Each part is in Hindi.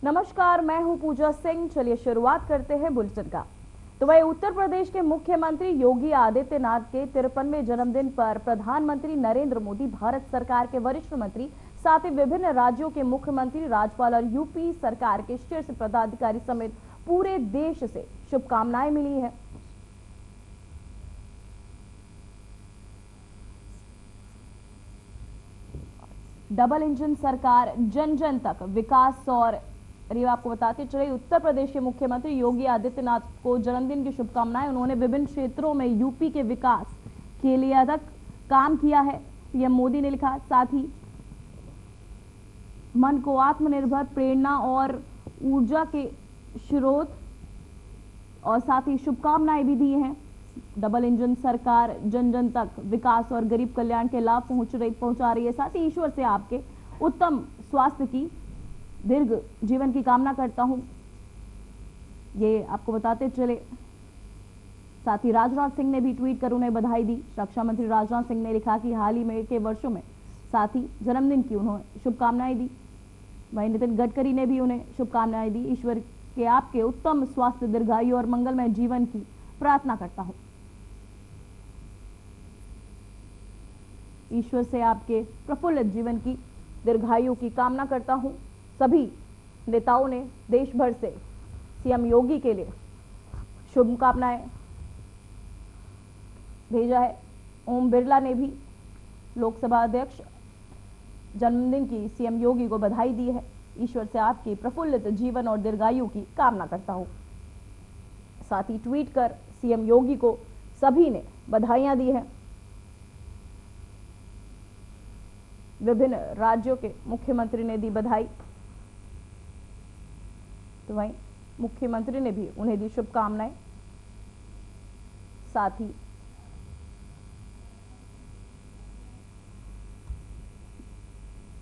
नमस्कार, मैं हूं पूजा सिंह। चलिए शुरुआत करते हैं बुलेटिन का। तो वही उत्तर प्रदेश के मुख्यमंत्री योगी आदित्यनाथ के 53वें जन्मदिन पर प्रधानमंत्री नरेंद्र मोदी, भारत सरकार के वरिष्ठ मंत्री, साथ ही विभिन्न राज्यों के मुख्यमंत्री, राज्यपाल और यूपी सरकार के शीर्ष पदाधिकारी समेत पूरे देश से शुभकामनाएं मिली है। डबल इंजन सरकार, जन जन तक विकास। और आपको बताते चले, उत्तर प्रदेश के मुख्यमंत्री योगी आदित्यनाथ को जन्मदिन की शुभकामनाएं। उन्होंने विभिन्न क्षेत्रों में यूपी के विकास के लिए अधिक काम किया है, पीएम मोदी ने लिखा। साथ ही मन को आत्मनिर्भर, प्रेरणा और ऊर्जा के स्रोत, और साथ ही शुभकामनाएं भी दी हैं। डबल इंजन सरकार जन जन तक विकास और गरीब कल्याण के लाभ पहुंचा रही है। साथ ही ईश्वर से आपके उत्तम स्वास्थ्य की, दीर्घ जीवन की कामना करता हूं, ये आपको बताते चले। साथ ही राजनाथ सिंह ने भी ट्वीट कर उन्हें बधाई दी। रक्षा मंत्री राजनाथ सिंह ने लिखा कि हाल ही में के वर्षों में साथ ही जन्मदिन की उन्होंने शुभकामनाएं दी। वहीं नितिन गडकरी ने भी उन्हें शुभकामनाएं दी। ईश्वर के आपके उत्तम स्वास्थ्य, दीर्घायु और मंगलमय जीवन की प्रार्थना करता हूं। ईश्वर से आपके प्रफुल्लित जीवन की, दीर्घायु की कामना करता हूं। सभी नेताओं ने देश भर से सीएम योगी के लिए शुभकामनाएं भेजा है। ओम बिरला ने भी, लोकसभा अध्यक्ष, जन्मदिन की सीएम योगी को बधाई दी है। ईश्वर से आपकी प्रफुल्लित जीवन और दीर्घायु की कामना करता हूं। साथ ही ट्वीट कर सीएम योगी को सभी ने बधाइयां दी हैं। विभिन्न राज्यों के मुख्यमंत्री ने दी बधाई, तो वहीं मुख्यमंत्री ने भी उन्हें दी शुभकामनाएं। साथ ही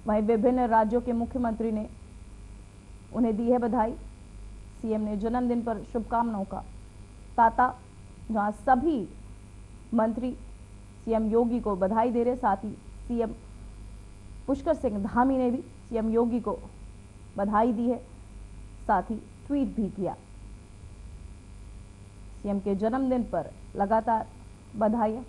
वहीं विभिन्न राज्यों के मुख्यमंत्री ने उन्हें दी है बधाई। सीएम ने जन्मदिन पर शुभकामनाओं का ताता, जहां सभी मंत्री सीएम योगी को बधाई दे रहे। साथ ही सीएम पुष्कर सिंह धामी ने भी सीएम योगी को बधाई दी है, साथ ही ट्वीट भी किया। सीएम के जन्मदिन पर लगातार बधाइयां।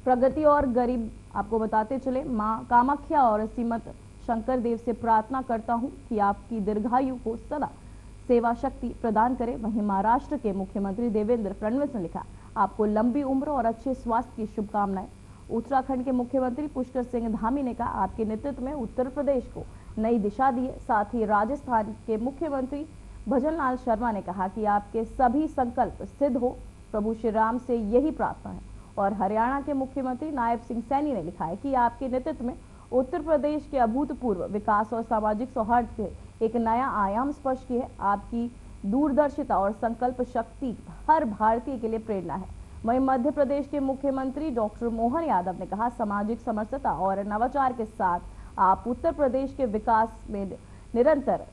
प्रगति और गरीब, आपको बताते चले, मां कामाख्या और श्रीमद शंकर देव से प्रार्थना करता हूं कि आपकी दीर्घायु को सदा सेवा शक्ति प्रदान करे। वहीं महाराष्ट्र के मुख्यमंत्री देवेंद्र फडणवीस ने लिखा, आपको लंबी उम्र और अच्छे स्वास्थ्य की शुभकामनाएं। उत्तराखंड के मुख्यमंत्री पुष्कर सिंह धामी ने कहा, आपके नेतृत्व में उत्तर प्रदेश को नई दिशा दी है। साथ ही राजस्थान के मुख्यमंत्री भजनलाल शर्मा ने कहा कि आपके सभी संकल्प सिद्ध हो, प्रभु श्री राम से यही प्रार्थना है। और हरियाणा के मुख्यमंत्री नायब सिंह सैनी ने लिखा है कि आपके नेतृत्व में उत्तर प्रदेश के अभूतपूर्व विकास और सामाजिक सौहार्द के एक नया आयाम स्पर्श की है। आपकी दूरदर्शिता और संकल्प शक्ति हर भारतीय के लिए प्रेरणा है। वहीं मध्य प्रदेश के मुख्यमंत्री डॉक्टर मोहन यादव ने कहा, सामाजिक समरसता और नवाचार के साथ आप उत्तर प्रदेश के विकास में निरंतर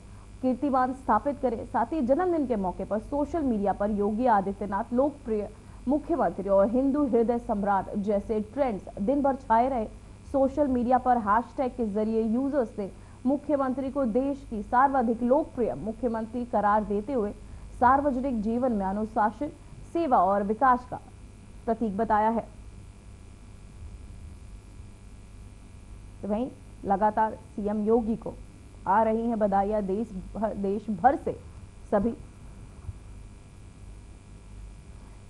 कीर्तिमान स्थापित करें। साथ ही जन्मदिन के मौके पर सोशल मीडिया पर योगी आदित्यनाथ लोकप्रिय मुख्यमंत्री और हिंदू हृदय सम्राट जैसे ट्रेंड्स दिन भर छाए रहे। सोशल मीडिया पर हैशटैग के जरिए यूजर्स ने मुख्यमंत्री को देश की सर्वाधिक लोकप्रिय मुख्यमंत्री करार देते हुए सार्वजनिक जीवन में अनुशासन, सेवा और विकास का प्रतीक बताया है। तो वहीं लगातार सीएम योगी को आ रही हैं बधाइयां देश भर से सभी।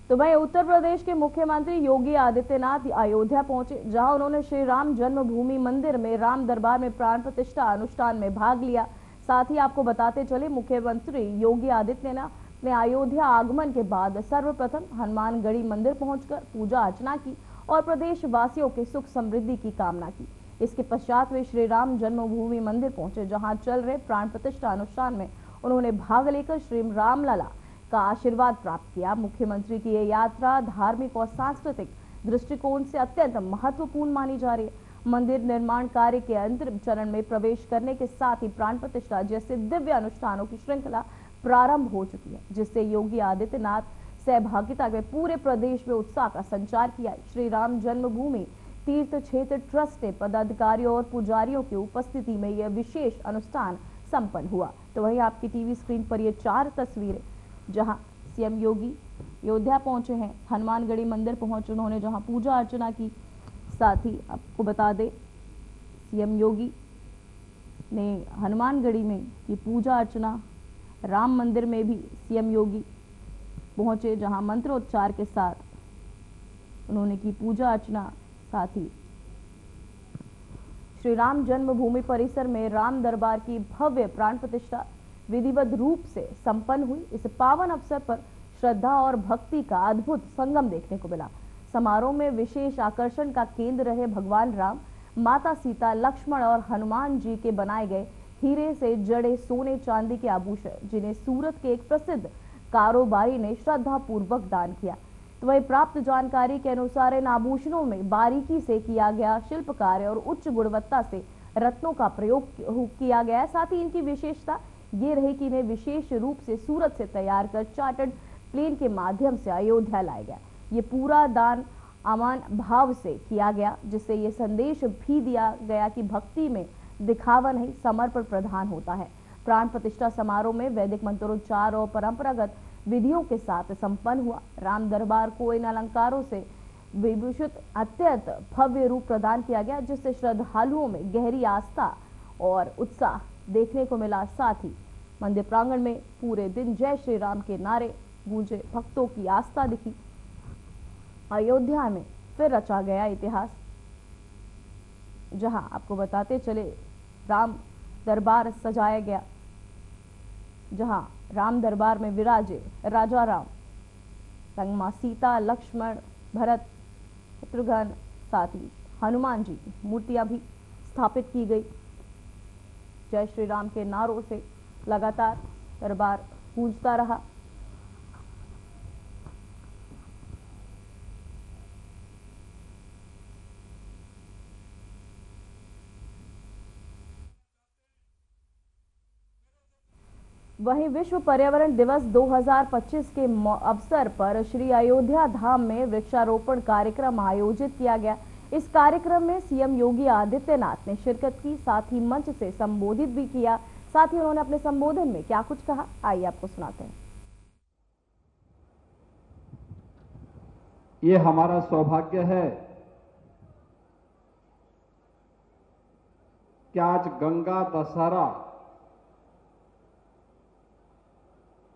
तो वहीं उत्तर प्रदेश के मुख्यमंत्री योगी आदित्यनाथ अयोध्या पहुंचे, जहां उन्होंने श्री राम जन्मभूमि मंदिर में राम दरबार में प्राण प्रतिष्ठा अनुष्ठान में भाग लिया। साथ ही आपको बताते चले, मुख्यमंत्री योगी आदित्यनाथ ने अयोध्या आगमन के बाद सर्वप्रथम हनुमानगढ़ी मंदिर पहुंचकर पूजा अर्चना की और प्रदेश वासियों के सुख समृद्धि की कामना की। इसके पश्चात वे श्री राम जन्मभूमि मंदिर पहुंचे, जहां चल रहे प्राण प्रतिष्ठा अनुष्ठान में उन्होंने भाग लेकर श्री रामलला का आशीर्वाद प्राप्त किया। मुख्यमंत्री की यह यात्रा धार्मिक और सांस्कृतिक दृष्टिकोण से अत्यंत महत्वपूर्ण मानी जा रही है। मंदिर निर्माण कार्य के अंतिम चरण में प्रवेश करने के साथ ही प्राण प्रतिष्ठा जैसे दिव्य अनुष्ठानों की श्रृंखला प्रारंभ हो चुकी है, जिससे योगी आदित्यनाथ सहभागिता में पूरे प्रदेश में उत्साह का संचार किया। श्री राम जन्मभूमि तीर्थ क्षेत्र ट्रस्ट के पदाधिकारियों और पुजारियों की उपस्थिति में यह विशेष अनुष्ठान संपन्न हुआ। तो वहीं आपकी टीवी स्क्रीन पर ये 4 तस्वीरें जहां सीएम योगी अयोध्या पहुंचे हैं, हनुमानगढ़ी मंदिर पहुंचे, उन्होंने जहां पूजा अर्चना की। साथ ही आपको बता दें सीएम योगी ने हनुमानगढ़ी में की पूजा अर्चना। राम मंदिर में भी सीएम योगी पहुंचे, जहां मंत्रोच्चार के साथ उन्होंने की पूजा अर्चना। साथ ही श्री राम जन्मभूमि परिसर में राम दरबार की भव्य प्राण प्रतिष्ठा विधिवत रूप से संपन्न हुई। इस पावन अवसर पर श्रद्धा और भक्ति का अद्भुत संगम देखने को मिला। समारोह में विशेष आकर्षण का केंद्र रहे भगवान राम, माता सीता, लक्ष्मण और हनुमान जी के बनाए गए हीरे से जड़े सोने चांदी के आभूषण, जिन्हें सूरत के एक प्रसिद्ध कारोबारी ने श्रद्धा पूर्वक दान किया। तो वही प्राप्त जानकारी के अनुसार इन आभूषणों में बारीकी से किया गया शिल्प कार्य और उच्च गुणवत्ता से रत्नों का प्रयोग किया गया है। साथ ही इनकी विशेषता ये रही कि इन्हें विशेष रूप से सूरत से तैयार कर चार्टर्ड प्लेन के माध्यम से अयोध्या लाया गया। ये पूरा दान अमान भाव से किया गया, जिससे ये संदेश भी दिया गया कि भक्ति में दिखावा नहीं, समर्पण प्रधान होता है। प्राण प्रतिष्ठा समारोह में वैदिक मंत्रोच्चार और परंपरागत विधियों के साथ संपन्न हुआ। राम दरबार को इन अलंकारों से विभूषित अत्यंत भव्य रूप प्रदान किया गया, जिससे श्रद्धालुओं में गहरी आस्था और उत्साह देखने को मिला। साथ ही मंदिर प्रांगण में पूरे दिन जय श्री राम के नारे गूंजे, भक्तों की आस्था दिखी। अयोध्या में फिर रचा गया इतिहास, जहां आपको बताते चले राम दरबार सजाया गया, जहां राम दरबार में विराजे राजा राम, संग मां सीता, लक्ष्मण, भरत, शत्रुघ्न, साथ ही हनुमान जी की मूर्तियां भी स्थापित की गई। जय श्री राम के नारों से लगातार दरबार गूंजता रहा। वहीं विश्व पर्यावरण दिवस 2025 के अवसर पर श्री अयोध्या धाम में वृक्षारोपण कार्यक्रम आयोजित किया गया। इस कार्यक्रम में सीएम योगी आदित्यनाथ ने शिरकत की, साथ ही मंच से संबोधित भी किया। साथ ही उन्होंने अपने संबोधन में क्या कुछ कहा, आइए आपको सुनाते हैं। ये हमारा सौभाग्य है कि आज गंगा दशहरा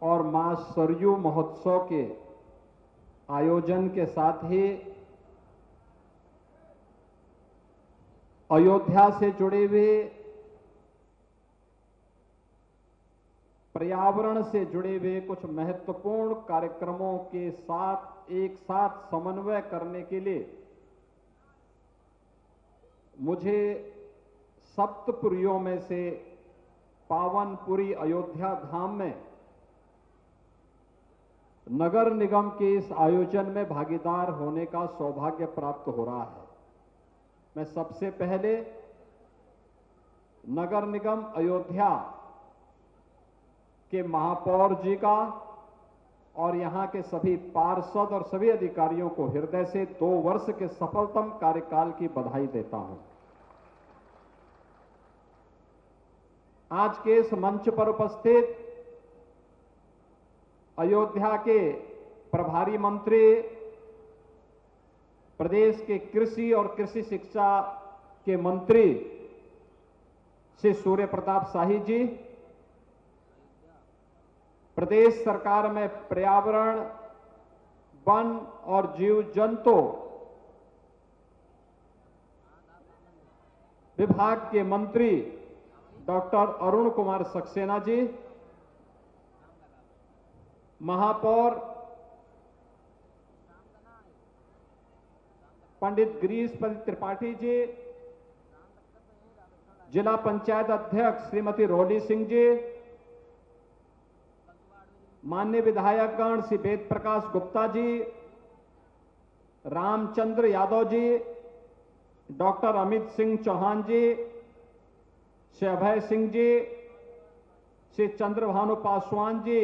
और मां सरयू महोत्सव के आयोजन के साथ ही अयोध्या से जुड़े हुए, पर्यावरण से जुड़े हुए कुछ महत्वपूर्ण कार्यक्रमों के साथ एक साथ समन्वय करने के लिए मुझे सप्तपुरियों में से पावनपुरी अयोध्या धाम में नगर निगम के इस आयोजन में भागीदार होने का सौभाग्य प्राप्त हो रहा है। मैं सबसे पहले नगर निगम अयोध्या के महापौर जी का और यहां के सभी पार्षद और सभी अधिकारियों को हृदय से 2 वर्ष के सफलतम कार्यकाल की बधाई देता हूं। आज के इस मंच पर उपस्थित अयोध्या के प्रभारी मंत्री, प्रदेश के कृषि और कृषि शिक्षा के मंत्री श्री सूर्य प्रताप शाही जी, प्रदेश सरकार में पर्यावरण, वन और जीव जंतु विभाग के मंत्री डॉक्टर अरुण कुमार सक्सेना जी, महापौर पंडित गिरीशपति त्रिपाठी जी, जिला पंचायत अध्यक्ष श्रीमती रोली सिंह जी, माननीय विधायकगण श्री वेद प्रकाश गुप्ता जी, रामचंद्र यादव जी, डॉक्टर अमित सिंह चौहान जी, श्री अभय सिंह जी, श्री चंद्रभानु पासवान जी,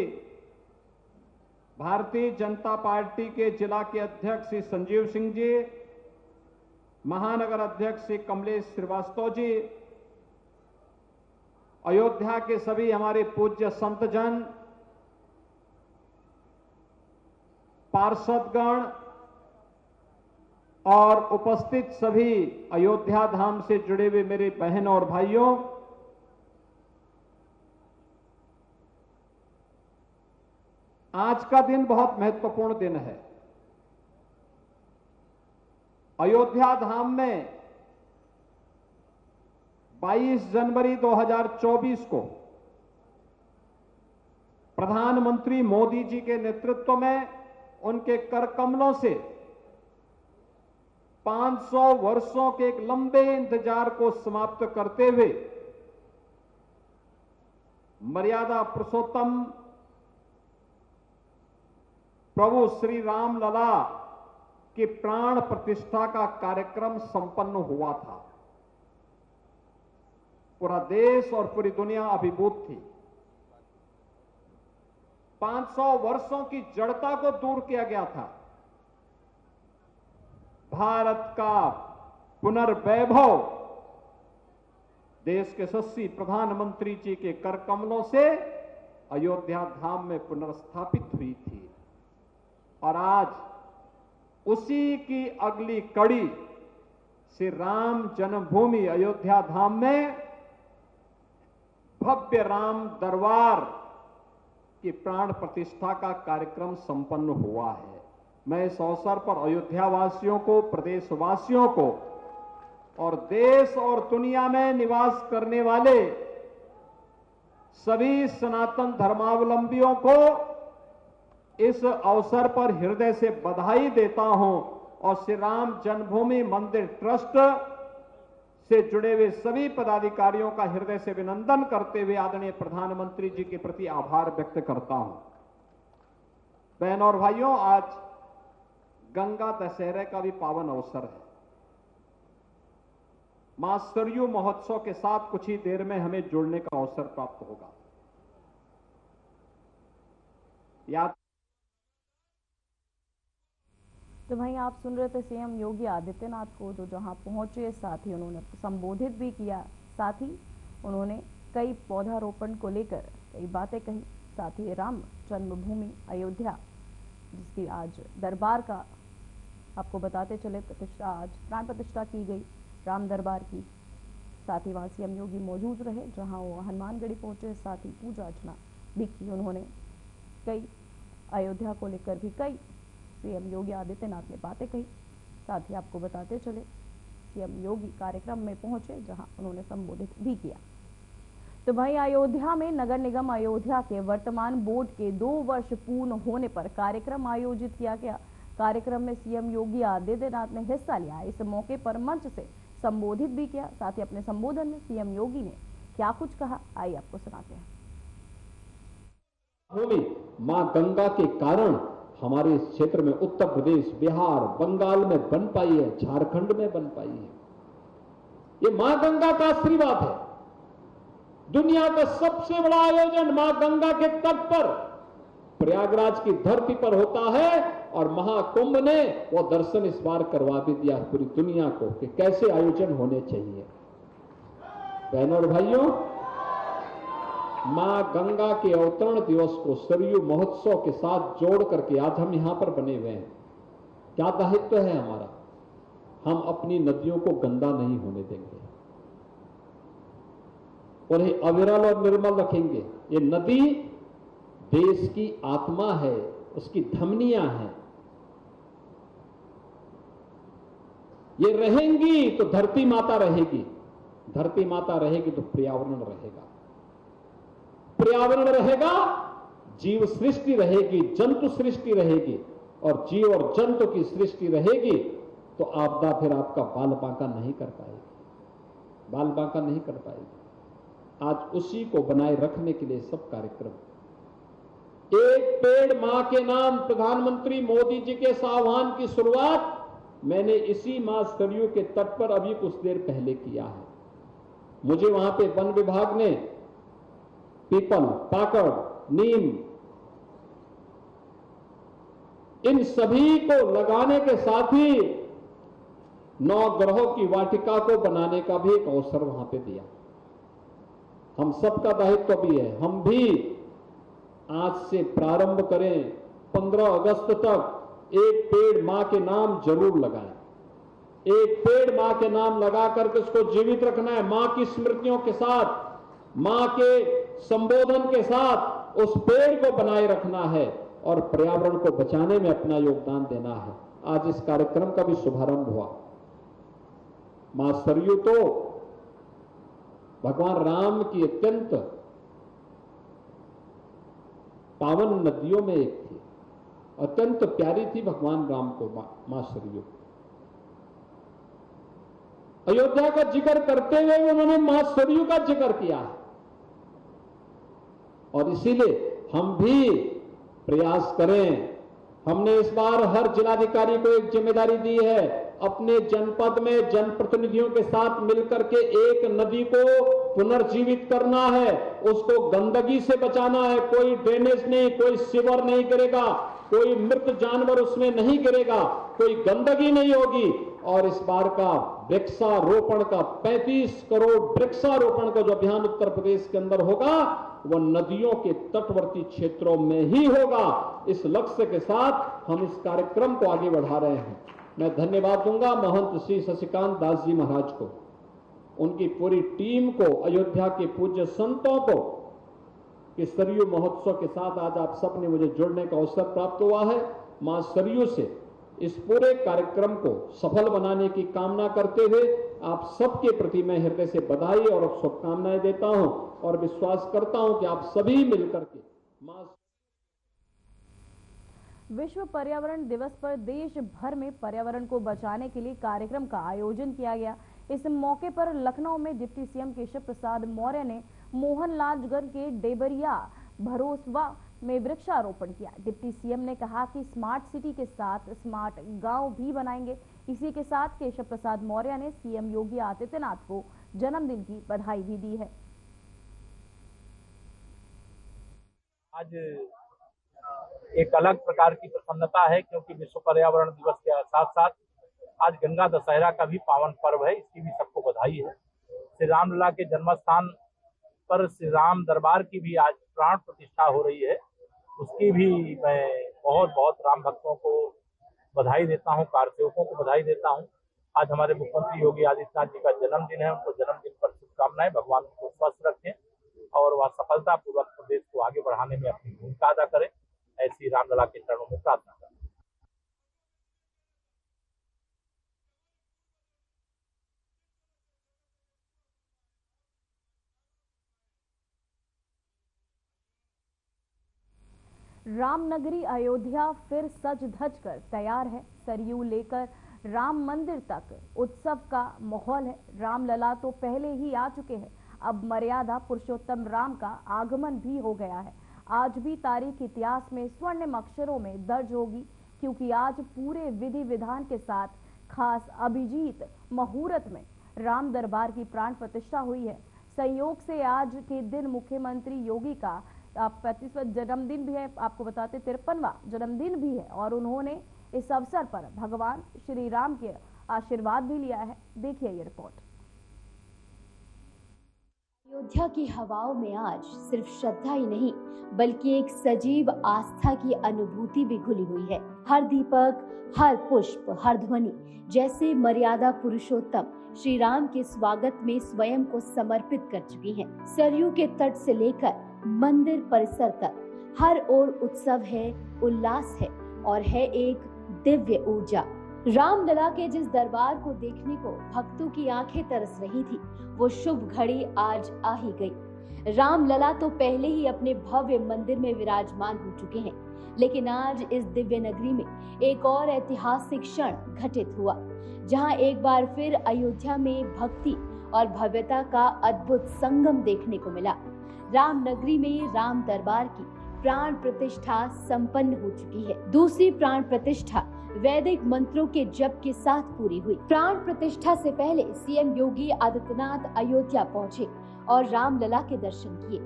भारतीय जनता पार्टी के जिला के अध्यक्ष श्री संजीव सिंह जी, महानगर अध्यक्ष श्री कमलेश श्रीवास्तव जी, अयोध्या के सभी हमारे पूज्य संतजन, पार्षदगण और उपस्थित सभी अयोध्या धाम से जुड़े हुए मेरे बहन और भाइयों, आज का दिन बहुत महत्वपूर्ण दिन है। अयोध्या धाम में 22 जनवरी 2024 को प्रधानमंत्री मोदी जी के नेतृत्व में उनके कर कमलों से 500 वर्षों के एक लंबे इंतजार को समाप्त करते हुए मर्यादा पुरुषोत्तम प्रभु श्री राम लला की प्राण प्रतिष्ठा का कार्यक्रम संपन्न हुआ था। पूरा देश और पूरी दुनिया अभिभूत थी। 500 वर्षों की जड़ता को दूर किया गया था। भारत का पुनर्वैभव देश के यशस्वी प्रधानमंत्री जी के कर कमलों से अयोध्या धाम में पुनर्स्थापित हुई थी और आज उसी की अगली कड़ी श्री राम जन्मभूमि अयोध्या धाम में भव्य राम दरबार की प्राण प्रतिष्ठा का कार्यक्रम संपन्न हुआ है। मैं इस अवसर पर अयोध्या वासियों को, प्रदेशवासियों को और देश और दुनिया में निवास करने वाले सभी सनातन धर्मावलंबियों को इस अवसर पर हृदय से बधाई देता हूं और श्री राम जन्मभूमि मंदिर ट्रस्ट से जुड़े हुए सभी पदाधिकारियों का हृदय से अभिनंदन करते हुए आदरणीय प्रधानमंत्री जी के प्रति आभार व्यक्त करता हूं। बहनों और भाइयों, आज गंगा दशहरे का भी पावन अवसर है। मां सरयू महोत्सव के साथ कुछ ही देर में हमें जुड़ने का अवसर प्राप्त होगा। याद तो भाई आप सुन रहे थे सीएम योगी आदित्यनाथ को, जो जहां पहुंचे, साथ ही उन्होंने संबोधित भी किया, साथ ही उन्होंने कई पौधारोपण को लेकर कई बातें कही, साथ ही राम जन्मभूमि अयोध्या जिसकी आज दरबार का आपको बताते चले प्रतिष्ठा, आज प्राण प्रतिष्ठा की गई राम दरबार की। साथ ही वहाँ सीएम योगी मौजूद रहे, जहाँ वो हनुमानगढ़ी पहुंचे, साथ ही पूजा अर्चना भी की उन्होंने। कई अयोध्या को लेकर भी कई सीएम योगी आदित्यनाथ ने बातें कही। साथ ही आपको बताते चले सीएम योगी कार्यक्रम में पहुंचे, जहां उन्होंने संबोधित भी किया। तो भाई अयोध्या में नगर निगम अयोध्या के वर्तमान बोर्ड के 2 वर्ष पूर्ण होने पर कार्यक्रम आयोजित किया गया। कार्यक्रम में सीएम योगी आदित्यनाथ ने हिस्सा लिया। इस मौके पर मंच से संबोधित भी किया। साथ ही अपने संबोधन में सीएम योगी ने क्या कुछ कहा, आइए आपको सुनाते हैं। मां गंगा के कारण हमारे इस क्षेत्र में उत्तर प्रदेश, बिहार, बंगाल में बन पाई है, झारखंड में बन पाई है। ये मां गंगा का आशीर्वाद है। दुनिया का सबसे बड़ा आयोजन मां गंगा के तट पर प्रयागराज की धरती पर होता है और महाकुंभ ने वो दर्शन इस बार करवा भी दिया पूरी दुनिया को कि कैसे आयोजन होने चाहिए। बहनों और भाइयों, मां गंगा के अवतरण दिवस को सरयू महोत्सव के साथ जोड़ करके आज हम यहां पर बने हुए हैं। क्या दायित्व है हमारा? हम अपनी नदियों को गंदा नहीं होने देंगे, उन्हें अविरल और निर्मल रखेंगे। ये नदी देश की आत्मा है, उसकी धमनियां हैं। ये रहेंगी तो धरती माता रहेगी, धरती माता रहेगी तो पर्यावरण रहेगा, पर्यावरण रहेगा, जीव सृष्टि रहेगी, जंतु सृष्टि रहेगी, और जीव और जंतु की सृष्टि रहेगी तो आपदा फिर आपका बाल बांका नहीं कर पाएगी, बाल बांका नहीं कर पाएगी। आज उसी को बनाए रखने के लिए सब कार्यक्रम। एक पेड़ मां के नाम प्रधानमंत्री मोदी जी के इस आह्वान की शुरुआत मैंने इसी मां सरयू के तट पर अभी कुछ देर पहले किया है। मुझे वहां पे वन विभाग ने पीपल, पाकड़, नीम, इन सभी को लगाने के साथ ही 9 ग्रहों की वाटिका को बनाने का भी एक अवसर वहां पे दिया। हम सबका दायित्व भी है, हम भी आज से प्रारंभ करें। 15 अगस्त तक एक पेड़ मां के नाम जरूर लगाएं। एक पेड़ मां के नाम लगा करके उसको जीवित रखना है। मां की स्मृतियों के साथ, मां के संबोधन के साथ उस पेड़ को बनाए रखना है और पर्यावरण को बचाने में अपना योगदान देना है। आज इस कार्यक्रम का भी शुभारंभ हुआ। मां सरयू तो भगवान राम की अत्यंत पावन नदियों में एक थी, अत्यंत प्यारी थी भगवान राम को मां सरयू। अयोध्या का जिक्र करते हुए उन्होंने मां सरयू का जिक्र किया है और इसीलिए हम भी प्रयास करें। हमने इस बार हर जिलाधिकारी को एक जिम्मेदारी दी है, अपने जनपद में जनप्रतिनिधियों के साथ मिलकर के एक नदी को पुनर्जीवित करना है, उसको गंदगी से बचाना है। कोई ड्रेनेज नहीं, कोई सीवर नहीं गिरेगा, कोई मृत जानवर उसमें नहीं गिरेगा, कोई गंदगी नहीं होगी। और इस बार का वृक्षारोपण का 35 करोड़ वृक्षारोपण का जो अभियान उत्तर प्रदेश के अंदर होगा वो नदियों के तटवर्ती क्षेत्रों में ही होगा। इस लक्ष्य के साथ हम इस कार्यक्रम को आगे बढ़ा रहे हैं। मैं धन्यवाद दूंगा महंत श्री शशिकांत दास जी महाराज को, उनकी पूरी टीम को, अयोध्या के पूज्य संतों को कि सरयू महोत्सव के साथ आज आप सबने मुझे जुड़ने का अवसर प्राप्त हुआ है। मां सरयू से इस पूरे कार्यक्रम को सफल बनाने की कामना करते हुए आप सबके प्रति मैं हृदय से बधाई और शुभकामनाएं देता हूं और विश्वास करता हूं कि आप सभी मिलकर के विश्व पर्यावरण दिवस पर देश भर में पर्यावरण को बचाने के लिए कार्यक्रम का आयोजन किया गया। इस मौके पर लखनऊ में डिप्टी सीएम केशव प्रसाद मौर्य ने मोहनलालगंज के डेबरिया भरोसवा में वृक्षारोपण किया। डिप्टी सीएम ने कहा कि स्मार्ट सिटी के साथ स्मार्ट गांव भी बनाएंगे। इसी के साथ केशव प्रसाद मौर्य ने सीएम योगी आदित्यनाथ को जन्मदिन की बधाई भी दी है। आज एक अलग प्रकार की प्रसन्नता है क्योंकि विश्व पर्यावरण दिवस के साथ साथ आज गंगा दशहरा का भी पावन पर्व है, इसकी भी सबको बधाई है। श्री रामलला के जन्मस्थान पर श्री राम दरबार की भी आज प्राण प्रतिष्ठा हो रही है, उसकी भी मैं बहुत बहुत राम भक्तों को बधाई देता हूँ, कार्यसेवकों को बधाई देता हूँ। आज हमारे मुख्यमंत्री योगी आदित्यनाथ जी का जन्मदिन है, उनको जन्मदिन पर शुभकामनाएं। भगवान उनको स्वस्थ रखें और वह सफलतापूर्वक प्रदेश को आगे बढ़ाने में अपनी भूमिका अदा करें, ऐसी रामलला के चरणों में प्रार्थना करें। रामनगरी अयोध्या फिर सज धज कर तैयार है। सरयू लेकर राम मंदिर तक उत्सव का माहौल है। रामलला तो पहले ही आ चुके हैं, अब मर्यादा पुरुषोत्तम राम का आगमन भी हो गया है। आज भी तारीख इतिहास में स्वर्णिम अक्षरों में दर्ज होगी, क्योंकि आज पूरे विधि विधान के साथ खास अभिजीत मुहूर्त में राम दरबार की प्राण प्रतिष्ठा हुई है। संयोग से आज के दिन मुख्यमंत्री योगी का 35वां जन्मदिन भी है, आपको बताते 53वां जन्मदिन भी है और उन्होंने इस अवसर पर भगवान श्री राम के आशीर्वाद भी लिया है। देखिए ये रिपोर्ट। अयोध्या की हवाओं में आज सिर्फ श्रद्धा ही नहीं बल्कि एक सजीव आस्था की अनुभूति भी घुली हुई है। हर दीपक, हर पुष्प, हर ध्वनि जैसे मर्यादा पुरुषोत्तम श्री राम के स्वागत में स्वयं को समर्पित कर चुकी हैं। सरयू के तट से लेकर मंदिर परिसर तक हर ओर उत्सव है, उल्लास है और है एक दिव्य ऊर्जा। रामलला के जिस दरबार को देखने को भक्तों की आंखें तरस रही थी, वो शुभ घड़ी आज आ ही गई। रामलला तो पहले ही अपने भव्य मंदिर में विराजमान हो चुके हैं, लेकिन आज इस दिव्य नगरी में एक और ऐतिहासिक क्षण घटित हुआ, जहां एक बार फिर अयोध्या में भक्ति और भव्यता का अद्भुत संगम देखने को मिला। राम नगरी में राम दरबार की प्राण प्रतिष्ठा संपन्न हो चुकी है। दूसरी प्राण प्रतिष्ठा वैदिक मंत्रों के जप के साथ पूरी हुई। प्राण प्रतिष्ठा से पहले सीएम योगी आदित्यनाथ अयोध्या पहुंचे और रामलला के दर्शन किए।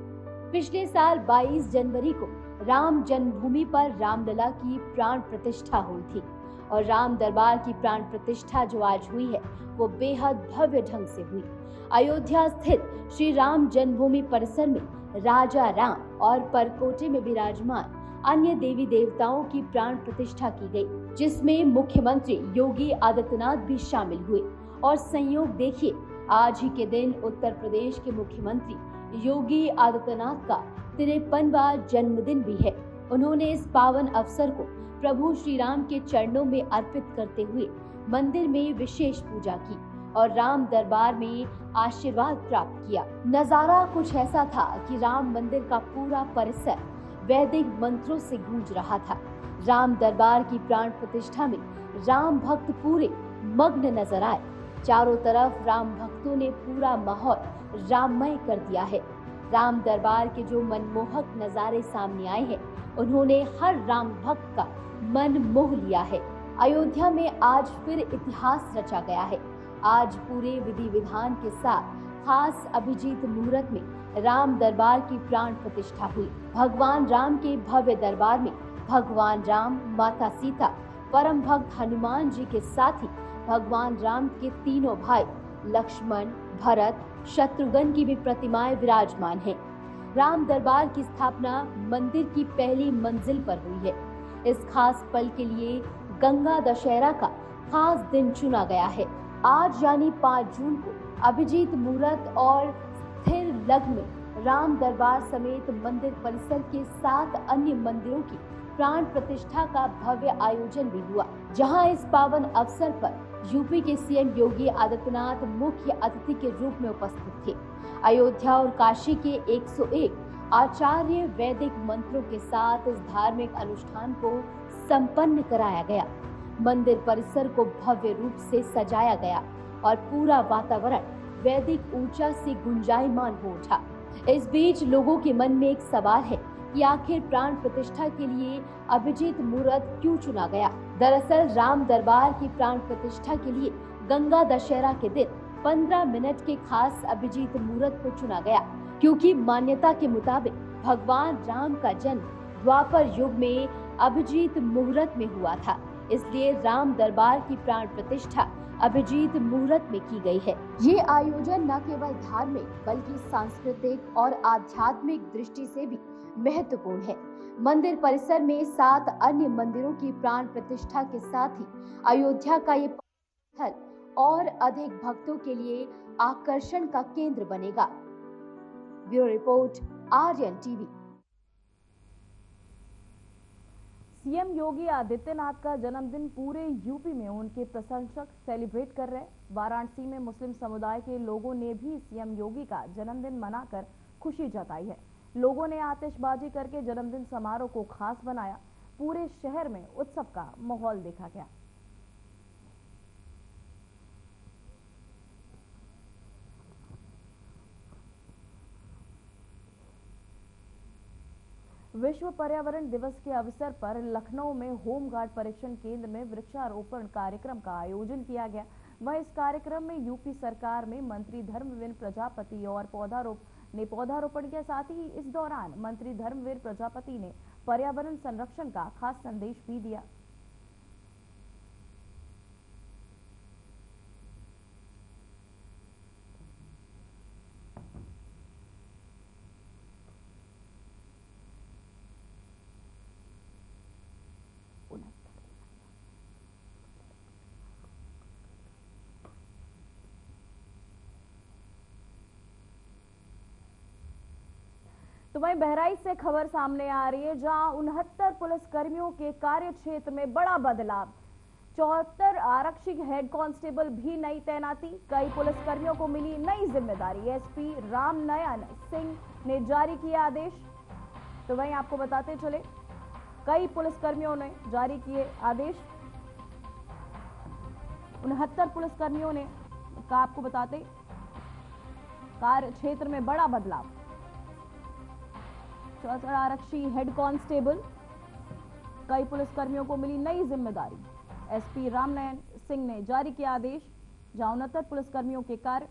पिछले साल 22 जनवरी को राम जन्मभूमि पर रामलला की प्राण प्रतिष्ठा हुई थी और राम दरबार की प्राण प्रतिष्ठा जो आज हुई है वो बेहद भव्य ढंग से हुई। अयोध्या स्थित श्री राम जन्मभूमि परिसर में राजा राम और परकोटे में विराजमान अन्य देवी देवताओं की प्राण प्रतिष्ठा की गई, जिसमें मुख्यमंत्री योगी आदित्यनाथ भी शामिल हुए। और संयोग देखिए, आज ही के दिन उत्तर प्रदेश के मुख्यमंत्री योगी आदित्यनाथ का 53वां जन्मदिन भी है। उन्होंने इस पावन अवसर को प्रभु श्री राम के चरणों में अर्पित करते हुए मंदिर में विशेष पूजा की और राम दरबार में आशीर्वाद प्राप्त किया। नजारा कुछ ऐसा था कि राम मंदिर का पूरा परिसर वैदिक मंत्रों से गूंज रहा था। राम दरबार की प्राण प्रतिष्ठा में राम भक्त पूरे मग्न नजर आए। चारों तरफ राम भक्तों ने पूरा माहौल राममय कर दिया है। राम दरबार के जो मनमोहक नजारे सामने आए हैं, उन्होंने हर राम भक्त का मन मोह लिया है। अयोध्या में आज फिर इतिहास रचा गया है। आज पूरे विधि विधान के साथ खास अभिजीत मुहूर्त में राम दरबार की प्राण प्रतिष्ठा हुई। भगवान राम के भव्य दरबार में भगवान राम, माता सीता, परम भक्त हनुमान जी के साथ ही भगवान राम के तीनों भाई लक्ष्मण, भरत, शत्रुघ्न की भी प्रतिमाएं विराजमान हैं। राम दरबार की स्थापना मंदिर की पहली मंजिल पर हुई है। इस खास पल के लिए गंगा दशहरा का खास दिन चुना गया है। आज यानी 5 जून को अभिजीत मुहूर्त और स्थिर लग्न में राम दरबार समेत मंदिर परिसर के 7 अन्य मंदिरों की प्राण प्रतिष्ठा का भव्य आयोजन भी हुआ, जहां इस पावन अवसर पर यूपी के सीएम योगी आदित्यनाथ मुख्य अतिथि के रूप में उपस्थित थे। अयोध्या और काशी के 101 आचार्य वैदिक मंत्रों के साथ इस धार्मिक अनुष्ठान को संपन्न कराया गया। मंदिर परिसर को भव्य रूप से सजाया गया और पूरा वातावरण वैदिक ऊर्जा से गुंजायमान हो उठा। इस बीच लोगों के मन में एक सवाल है कि आखिर प्राण प्रतिष्ठा के लिए अभिजीत मुहूर्त क्यों चुना गया। दरअसल राम दरबार की प्राण प्रतिष्ठा के लिए गंगा दशहरा के दिन 15 मिनट के खास अभिजीत मुहूर्त को चुना गया, क्योंकि मान्यता के मुताबिक भगवान राम का जन्म द्वापर युग में अभिजीत मुहूर्त में हुआ था। इसलिए राम दरबार की प्राण प्रतिष्ठा अभिजीत मुहूर्त में की गई है। ये आयोजन न केवल धार्मिक बल्कि सांस्कृतिक और आध्यात्मिक दृष्टि से भी महत्वपूर्ण है। मंदिर परिसर में 7 अन्य मंदिरों की प्राण प्रतिष्ठा के साथ ही अयोध्या का ये स्थल और अधिक भक्तों के लिए आकर्षण का केंद्र बनेगा। Bureau report, Aryan TV. CM Yogi Adityanath का जन्मदिन पूरे यूपी में उनके प्रशंसक सेलिब्रेट कर रहे हैं। वाराणसी में मुस्लिम समुदाय के लोगों ने भी सीएम योगी का जन्मदिन मनाकर खुशी जताई है। लोगों ने आतिशबाजी करके जन्मदिन समारोह को खास बनाया। पूरे शहर में उत्सव का माहौल देखा गया। विश्व पर्यावरण दिवस के अवसर पर लखनऊ में होमगार्ड परीक्षण केंद्र में वृक्षारोपण कार्यक्रम का आयोजन किया गया। वह इस कार्यक्रम में यूपी सरकार में मंत्री धर्मवीर प्रजापति और पौधारोपण के साथ ही इस दौरान मंत्री धर्मवीर प्रजापति ने पर्यावरण संरक्षण का खास संदेश भी दिया। तो वहीं बहराइच से खबर सामने आ रही है, जहां 69 पुलिसकर्मियों के कार्य क्षेत्र में बड़ा बदलाव। 74 आरक्षी हेड कांस्टेबल भी नई तैनाती। कई पुलिसकर्मियों को मिली नई जिम्मेदारी। एसपी रामनयन सिंह ने जारी किए आदेश। तो वहीं आपको बताते चले, कई पुलिसकर्मियों ने जारी किए आदेश। 69 पुलिसकर्मियों ने का आपको बताते, कार्य क्षेत्र में बड़ा बदलाव। 74 आरक्षी हेड कांस्टेबल, कई पुलिसकर्मियों को मिली नई जिम्मेदारी। एसपी रामनयन सिंह ने जारी किया आदेश, जहां 69 पुलिसकर्मियों के कार्य।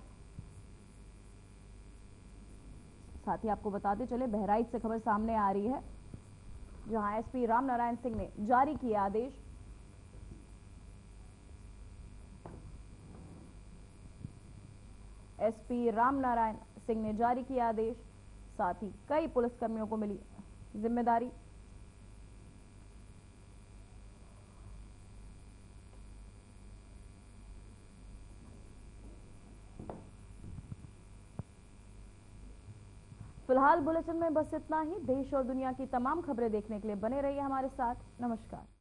साथ ही आपको बताते चले, बहराइच से खबर सामने आ रही है, जहां एसपी रामनारायण सिंह ने जारी किया आदेश। एसपी रामनारायण सिंह ने जारी किया आदेश। साथ ही कई पुलिसकर्मियों को मिली जिम्मेदारी। फिलहाल बुलेटिन में बस इतना ही। देश और दुनिया की तमाम खबरें देखने के लिए बने रहिए हमारे साथ। नमस्कार।